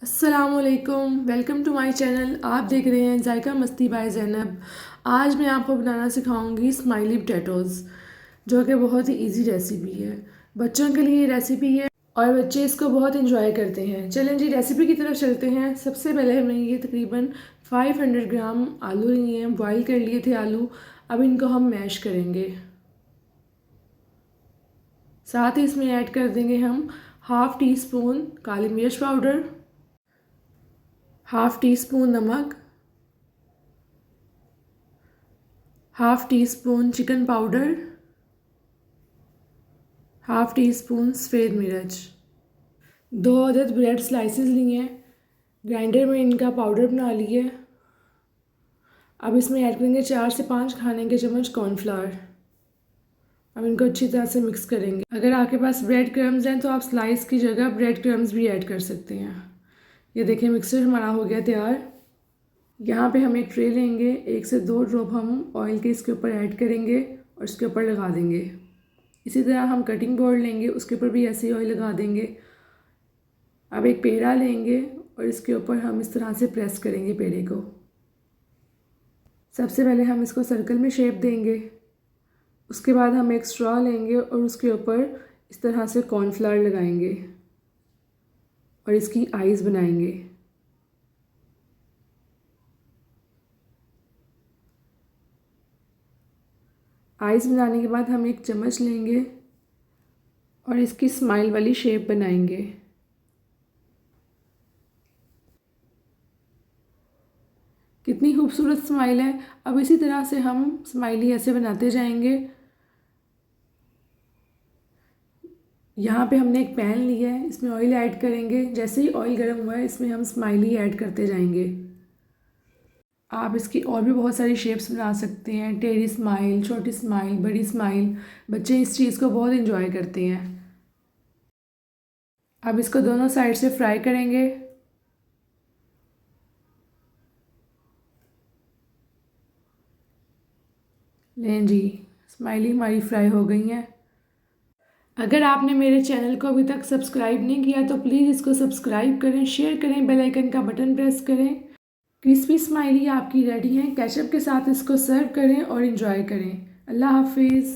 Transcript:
अस्सलामुअलैकुम, welcome to my channel. आप देख रहे हैं जायका मस्ती बाय ज़ैनब। आज मैं आपको बनाना सिखाऊंगी स्माइली पोटैटोज़, जो कि बहुत ही इजी रेसिपी है। बच्चों के लिए रेसिपी है और बच्चे इसको बहुत इंजॉय करते हैं। चलें जी, रेसिपी की तरफ चलते हैं। सबसे पहले हमने ये तकरीबन 500 ग्राम आलू लिए हैं, बॉयल कर लिए थे आलू। अब इनको हम मैश करेंगे। साथ ही इसमें ऐड कर देंगे हम हाफ़ टी स्पून काली मिर्च पाउडर, हाफ़ टी स्पून नमक, half tea spoon chicken powder, half tea spoon सफ़ेद मिर्च। 2 अदद ब्रेड स्लाइसेस लिए हैं, ग्राइंडर में इनका पाउडर बना लिए। अब इसमें ऐड करेंगे 4 से 5 खाने के चम्मच कॉर्नफ्लावर। अब इनको अच्छी तरह से मिक्स करेंगे। अगर आपके पास ब्रेड क्रम्स हैं तो आप स्लाइस की जगह ब्रेड क्रम्स भी ऐड कर सकते हैं। ये देखिए, मिक्सचर हमारा हो गया तैयार। यहाँ पे हम एक ट्रे लेंगे, 1 से 2 ड्रॉप हम ऑयल के इसके ऊपर ऐड करेंगे और इसके ऊपर लगा देंगे। इसी तरह हम कटिंग बोर्ड लेंगे, उसके ऊपर भी ऐसे ही ऑयल लगा देंगे। अब एक पेड़ा लेंगे और इसके ऊपर हम इस तरह से प्रेस करेंगे पेड़े को। सबसे पहले हम इसको सर्कल में शेप देंगे। उसके बाद हम एक स्ट्रॉ लेंगे और उसके ऊपर इस तरह से कॉर्नफ्लावर लगाएंगे और इसकी आइज़ बनाएंगे। आइज़ बनाने के बाद हम एक चम्मच लेंगे और इसकी स्माइल वाली शेप बनाएंगे। कितनी खूबसूरत स्माइल है। अब इसी तरह से हम स्माइली ऐसे बनाते जाएंगे। यहाँ पे हमने एक पैन लिया है, इसमें ऑयल ऐड करेंगे। जैसे ही ऑयल गर्म हुआ है, इसमें हम स्माइली ऐड करते जाएंगे। आप इसकी और भी बहुत सारी शेप्स बना सकते हैं, टेढ़ी स्माइल, छोटी स्माइल, बड़ी स्माइल। बच्चे इस चीज़ को बहुत इंजॉय करते हैं। अब इसको दोनों साइड से फ्राई करेंगे। लें जी, स्माइली हमारी फ्राई हो गई हैं। अगर आपने मेरे चैनल को अभी तक सब्सक्राइब नहीं किया तो प्लीज़ इसको सब्सक्राइब करें, शेयर करें, बेल आइकन का बटन प्रेस करें। क्रिस्पी स्माइली आपकी रेडी है। केचप के साथ इसको सर्व करें और इन्जॉय करें। अल्लाह हाफिज़।